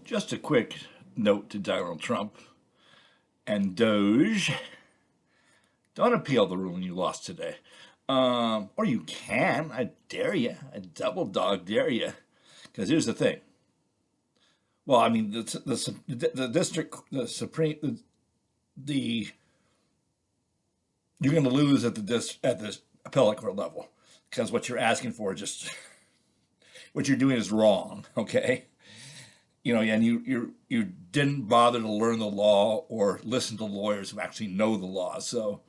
Just a quick note to Donald Trump and Doge. Don't appeal the ruling you lost today. Or you can. I dare you. I double dog dare you. Because here's the thing. Well, I mean, the district, the Supreme, you're going to lose at the appellate court level because what you're asking for is just what you're doing is wrong. Okay. You know, and you didn't bother to learn the law or listen to lawyers who actually know the law. So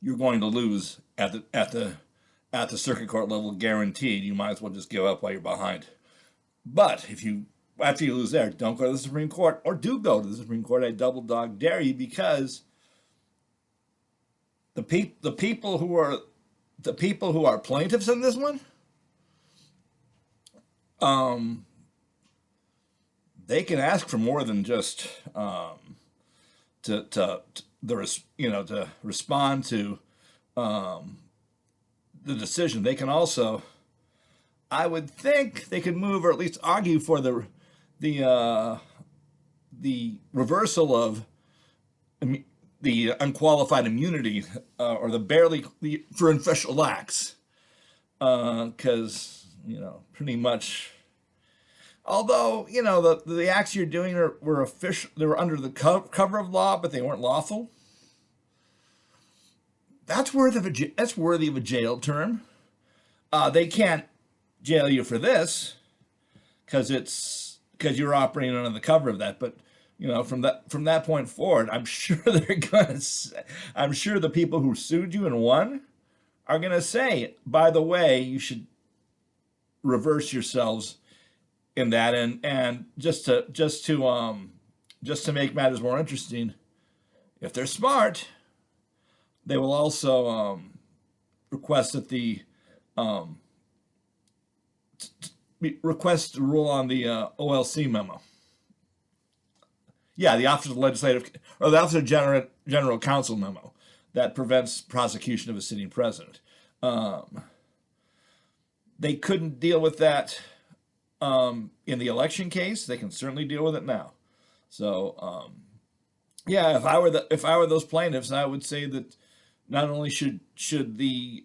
you're going to lose at the circuit court level, guaranteed. You might as well just give up while you're behind. But if you after you lose there, don't go to the Supreme Court, or do go to the Supreme Court. I double dog dare you, because the people who are plaintiffs in this one, they can ask for more than just to respond to the decision. They can also, I would think, they could move or at least argue for the reversal of the unqualified immunity or for official acts, because pretty much. Although, the acts you're doing were official, they were under the cover of law, but they weren't lawful. That's worthy of a jail term. They can't jail you for this because you're operating under the cover of that. But from that point forward, I'm sure I'm sure the people who sued you and won are gonna say, by the way, you should reverse yourselves in that, and just to make matters more interesting, if they're smart, they will also request that request to rule on the OLC memo. Yeah, the Office of the Office of General Counsel memo that prevents prosecution of a sitting president. They couldn't deal with that in the election case. They can certainly deal with it now. So yeah, if I were those plaintiffs, I would say that not only should the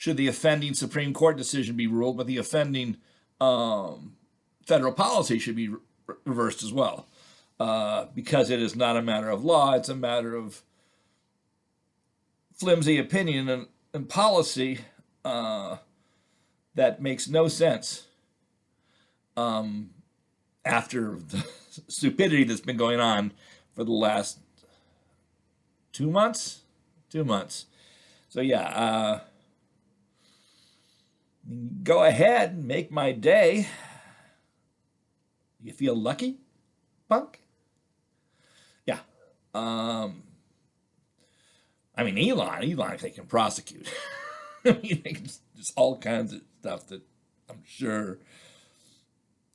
offending Supreme Court decision be ruled, but the offending federal policy should be reversed as well, because it is not a matter of law. It's a matter of flimsy opinion and policy that makes no sense after the stupidity that's been going on for the last 2 months. 2 months. So yeah, go ahead and make my day. You feel lucky, punk? Yeah. I mean, Elon, they can prosecute. I mean, there's all kinds of stuff that I'm sure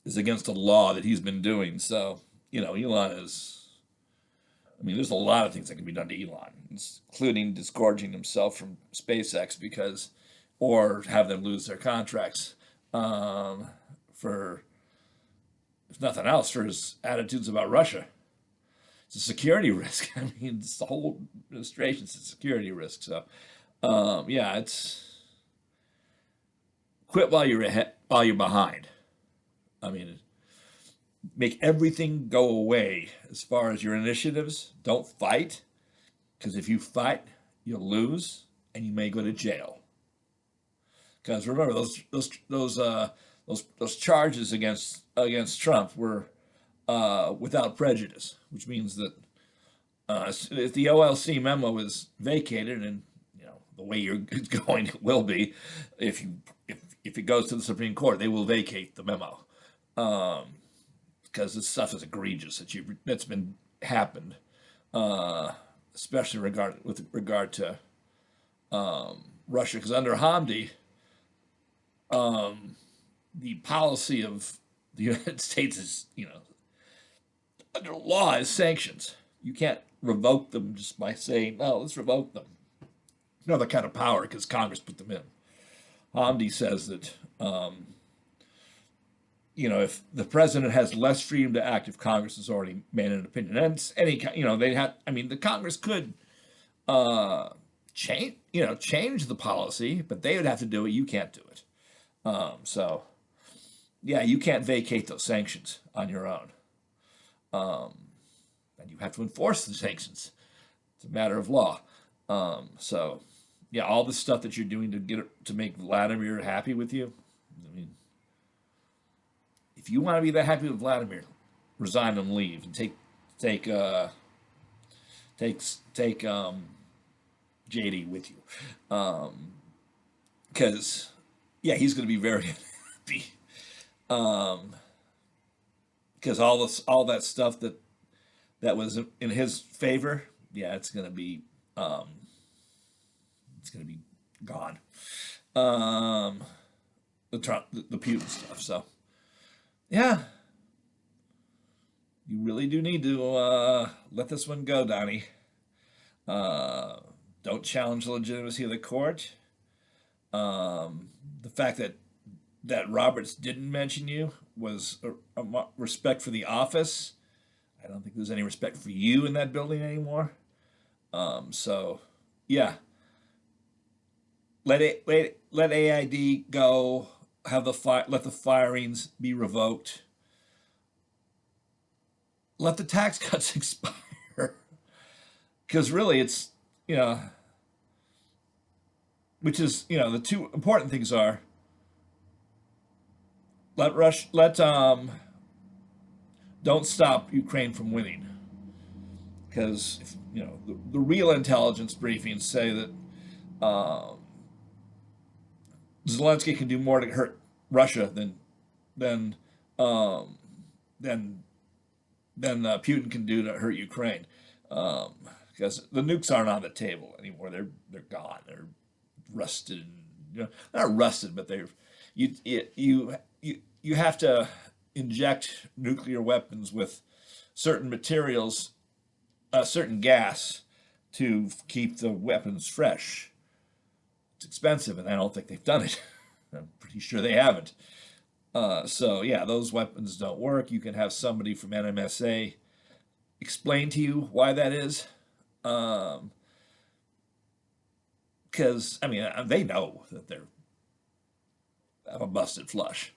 is against the law that he's been doing. So, Elon is, there's a lot of things that can be done to Elon, including disgorging himself from SpaceX or have them lose their contracts for, if nothing else, for his attitudes about Russia. It's a security risk. It's the whole administration's a security risk. So, yeah, it's quit while you're behind. Make everything go away as far as your initiatives. Don't fight, because if you fight, you'll lose and you may go to jail. Because remember, those charges against Trump were without prejudice, which means that if the OLC memo is vacated, and the way it's going, it will be, if it goes to the Supreme Court, they will vacate the memo, because this stuff is egregious that's been happened, especially with regard to Russia, because under Hamdi, the policy of the United States is, under law, is sanctions. You can't revoke them just by saying, "Oh, let's revoke them." No other kind of power, because Congress put them in. Hamdi says that if the president has less freedom to act if Congress has already made an opinion, and it's they had, the Congress could change the policy, but they would have to do it. You can't do it. So yeah, you can't vacate those sanctions on your own. And you have to enforce the sanctions. It's a matter of law. So yeah, all the stuff that you're doing to make Vladimir happy with you. If you want to be that happy with Vladimir, resign and leave, and take JD with you, because yeah, he's going to be very happy, because all that stuff that was in his favor, yeah, it's going to be gone. The Putin stuff. So yeah, you really do need to let this one go, Donnie. Don't challenge the legitimacy of the court. The fact that Roberts didn't mention you was a respect for the office. I don't think there's any respect for you in that building anymore. So yeah, let AID go. Let the firings be revoked. Let the tax cuts expire. Because really, it's which is the two important things are don't stop Ukraine from winning, because the real intelligence briefings say that Zelensky can do more to hurt Russia than Putin can do to hurt Ukraine, because the nukes aren't on the table anymore. They're gone. They're rusted. Not rusted, but you have to inject nuclear weapons with certain materials, certain gas, to keep the weapons fresh. It's expensive, and I don't think they've done it. I'm pretty sure they haven't. So yeah, those weapons don't work. You can have somebody from NMSA explain to you why that is. Because they know that they have a busted flush.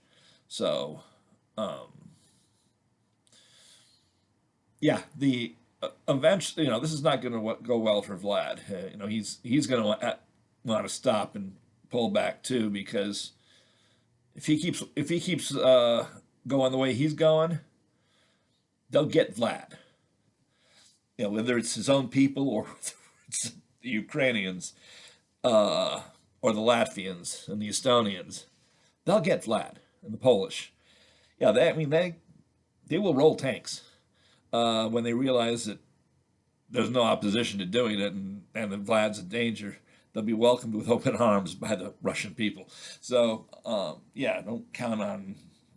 So yeah, the eventually, this is not going to go well for Vlad. He's going to want to stop and pull back too, because if he keeps going the way he's going, they'll get Vlad. Whether it's his own people or it's the Ukrainians, or the Latvians and the Estonians, they'll get Vlad, and the Polish. Yeah, they will roll tanks when they realize that there's no opposition to doing it, and that Vlad's in danger. They'll be welcomed with open arms by the Russian people. So yeah, don't count on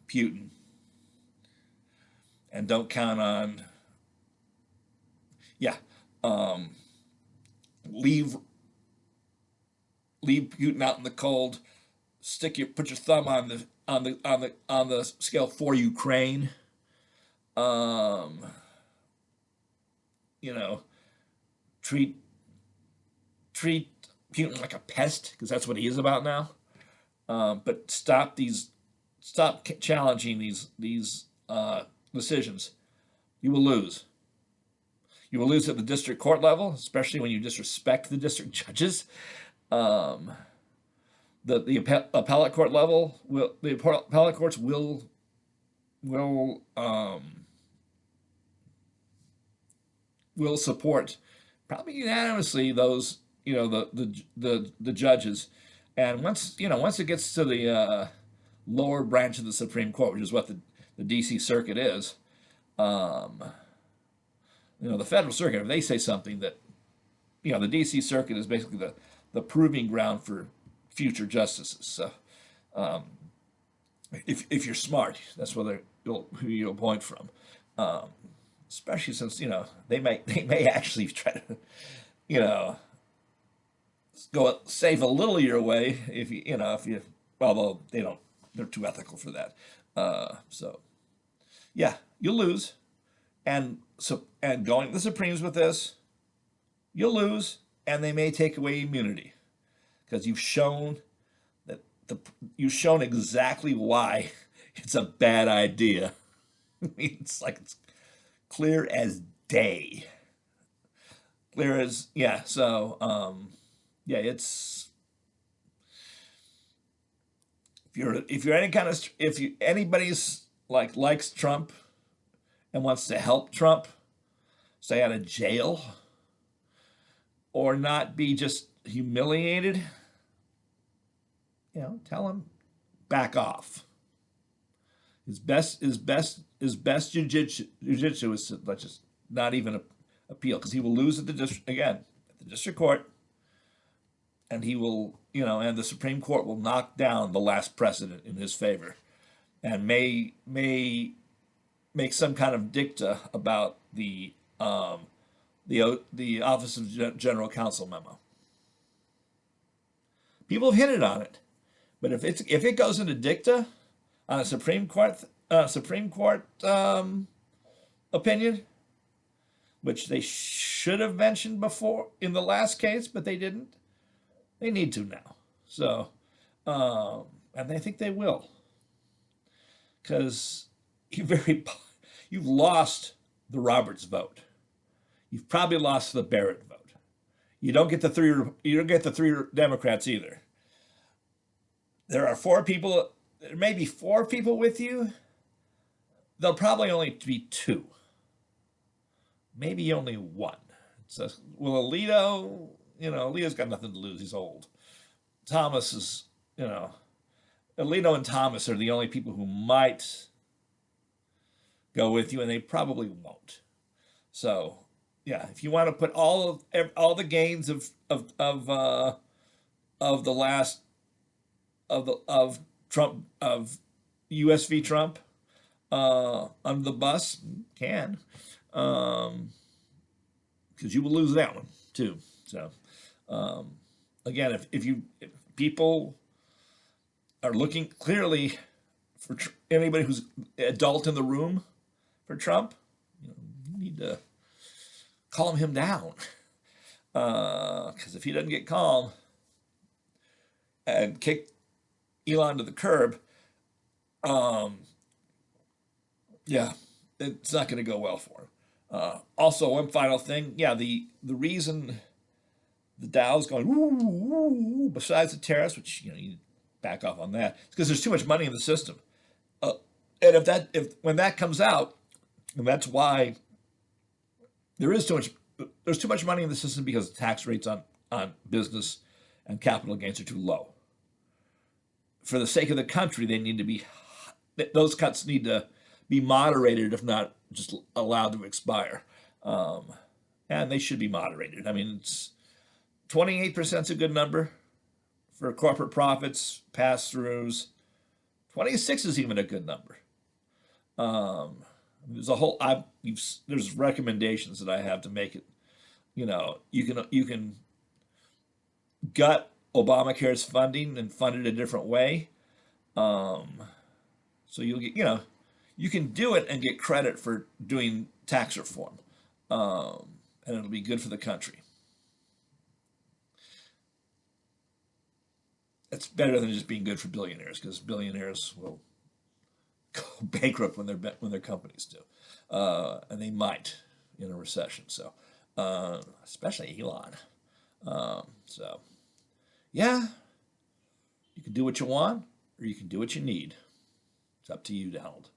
Putin, and don't count on leave Putin out in the cold. Put your thumb on the scale for Ukraine. Treat Putin like a pest, because that's what he is about now. But stop challenging these decisions. You will lose. You will lose at the district court level, especially when you disrespect the district judges. The appellate court level the appellate courts will support, probably unanimously, those the judges. And once it gets to the lower branch of the Supreme Court, which is what the DC Circuit is, the Federal Circuit, if they say something that, the DC Circuit is basically the proving ground for future justices. So if you're smart, that's who you appoint from. Especially since they may actually try to go save a little your way, if you although they're too ethical for that. So yeah, you'll lose. And going to the Supremes with this, you'll lose, and they may take away immunity because you've shown you've shown exactly why it's a bad idea. I mean, it's clear as day. Clear as yeah. So yeah, it's if you're any kind of if you anybody's like likes Trump and wants to help Trump stay out of jail or not be just humiliated, tell him back off. His best jujitsu is to just not even appeal because he will lose at the district court, and he will and the Supreme Court will knock down the last precedent in his favor, and may make some kind of dicta about the Office of General Counsel memo. People have hinted on it, but if it goes into dicta on a Supreme Court opinion, which they should have mentioned before in the last case, but they didn't. They need to now. So, and I think they will, because you've lost the Roberts vote. You've probably lost the Barrett vote. You don't get the three Democrats either. There are 4 people. There may be 4 people with you. There'll probably only be 2. Maybe only 1. So, will Alito? Alito's got nothing to lose. He's old. Thomas is, Alito and Thomas are the only people who might go with you, and they probably won't. So, yeah, if you want to put all the gains of the last of Trump of U.S. v. Trump under the bus, you can, because you will lose that one too. So, again, if people are looking clearly for anybody who's adult in the room for Trump, you need to calm him down, because if he doesn't get calm and kick Elon to the curb, yeah, it's not going to go well for him. Also, one final thing, yeah, the reason the Dow's going ooh, besides the tariffs, which you back off on that, it's because there's too much money in the system, and when that comes out, and that's why there's too much money in the system, because the tax rates on business and capital gains are too low. For the sake of the country, those cuts need to be moderated, if not just allowed to expire. And they should be moderated. I mean, 28% is a good number for corporate profits, pass-throughs. 26 is even a good number. There's recommendations that I have to make it. You can gut Obamacare's funding and fund it a different way. So you'll get, you can do it and get credit for doing tax reform. And it'll be good for the country. It's better than just being good for billionaires, because billionaires will go bankrupt when their companies do. And they might in a recession. So, especially Elon. So, yeah, you can do what you want, or you can do what you need. It's up to you to hold.